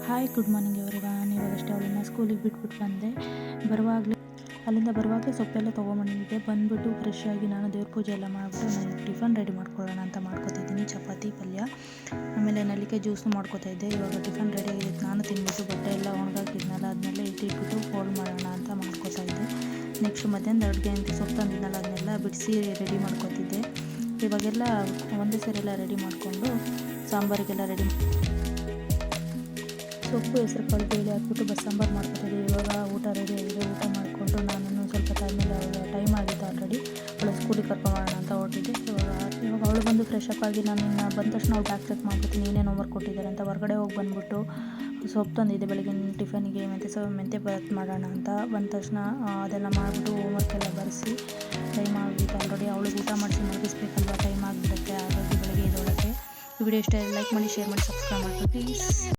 Hi good morning everyone. ಇವಾಗಷ್ಟೇ ಅವಳನ್ನ ಸ್ಕೂಲಿಗೆ ಬಿಟ್ಬಿಟ್ಟು ಬಂದೆ. ಅಲ್ಲಿಂದ ಬರುವಾಗಲೇ ಸೊಪ್ಪೆಲ್ಲ ತೊಗೊಂಬಂದಿದ್ದೆ. ಬಂದುಬಿಟ್ಟು ಫ್ರೆಶ್ ಆಗಿ ನಾನು ದೇವ್ರ ಪೂಜೆ ಎಲ್ಲ ಮಾಡಿಬಿಟ್ಟು ನಾನು ಟಿಫನ್ ರೆಡಿ ಮಾಡ್ಕೊಳ್ಳೋಣ ಅಂತ ಮಾಡ್ಕೊತಿದ್ದೀನಿ. ಚಪಾತಿ ಪಲ್ಯ ಆಮೇಲೆ ನಲ್ಲಿಕಾಯಿ ಜ್ಯೂಸು ಮಾಡ್ಕೊತಾ ಇದ್ದೆ. ಇವಾಗ ಟಿಫನ್ ರೆಡಿ ಆಗಿತ್ತು. ನಾನು ತಿಂದ್ಬಿಟ್ಟು ಬಟ್ಟೆ ಎಲ್ಲ ಒಣಗಾಕಿದ್ನಲ್ಲ ಅದನ್ನೆಲ್ಲ ಇಟ್ಟಿಟ್ಬಿಟ್ಟು ಫೋಲ್ಡ್ ಮಾಡೋಣ ಅಂತ ಮಾಡ್ಕೊತಾ ಇದ್ದೆ. ನೆಕ್ಸ್ಟ್ ಮಧ್ಯಾಹ್ನದ ಅಡುಗೆ ಅಂತ ಸೊಪ್ಪು ತಂದಿದ್ನಲ್ಲ ಅದನ್ನೆಲ್ಲ ಬಿಡಿಸಿ ರೆಡಿ ಮಾಡ್ಕೊತಿದ್ದೆ. ಇವಾಗೆಲ್ಲ ಒಂದೇ ಸರಿ ಎಲ್ಲ ರೆಡಿ ಮಾಡಿಕೊಂಡು ಸಾಂಬಾರಿಗೆಲ್ಲ ರೆಡಿ ಸೊಪ್ಪು ಹೆಸರು ಕಾಳು ಬೇಳೆ ಹಾಕ್ಬಿಟ್ಟು ಸಾಂಬಾರು ಮಾಡ್ಕೊತಿದ್ದೆ. ಇವಾಗ ಊಟ ರೆಡಿ ಆಗಿದೆ. ಊಟ ಮಾಡಿಕೊಂಡು ನಾನು ಸ್ವಲ್ಪ ಟೈಮೇಲೆ ಅವಳು ಟೈಮ್ ಆಗಿತ್ತು ಆಲ್ರೆಡಿ. ಅವಳು ಸ್ಕೂಲಿಗೆ ಕರ್ಕೊಂಬರೋಣ ಅಂತ ಹೊರಟಿದ್ದೆ. ಇವಾಗ ಅವಳು ಬಂದು ಫ್ರೆಶ್ ಅಪ್ ಆಗಿ ನಾನು ಇನ್ನು ಬಂದ ತಕ್ಷಣ ಅವ್ಳು ಬ್ಯಾಗ್ ಚೆಕ್ ಮಾಡ್ಬಿಡ್ತೀನಿ ಏನೇನು ಹೋಮ್ವರ್ಕ್ ಕೊಟ್ಟಿದ್ದಾರೆ ಅಂತ. ಹೊರಗಡೆ ಹೋಗಿ ಬಂದುಬಿಟ್ಟು ಸೊಪ್ಪು ತಂದಿದ್ದೆ ಬೆಳಗಿನ ಟಿಫನಿಗೆ ಮೆಂತ್ಯ ಭಾತ್ ಮಾಡೋಣ ಅಂತ. ಬಂದ ತಕ್ಷಣ ಅದೆಲ್ಲ ಮಾಡಿಬಿಟ್ಟು ಹೋಮ್ವರ್ಕ್ ಎಲ್ಲ ಬರೆಸಿ ಟೈಮ್ ಆಗಿತ್ತು ಆಲ್ರೆಡಿ. ಅವಳಿಗೆ ಊಟ ಮಾಡಿಸಿ ಮಲಗಿಸ್ಬೇಕಲ್ವ, ಟೈಮ್ ಆಗಿಬಿಡುತ್ತೆ. ಹಾಗಾಗಿ ಬೆಳಗ್ಗೆ ಇದೊಳಗೆ ಈ ವಿಡಿಯೋ ಇಷ್ಟ ಲೈಕ್ ಮಾಡಿ, ಶೇರ್ ಮಾಡಿ, ಸಬ್ಸ್ಕ್ರೈಬ್ ಮಾಡಿ ಪ್ಲೀಸ್.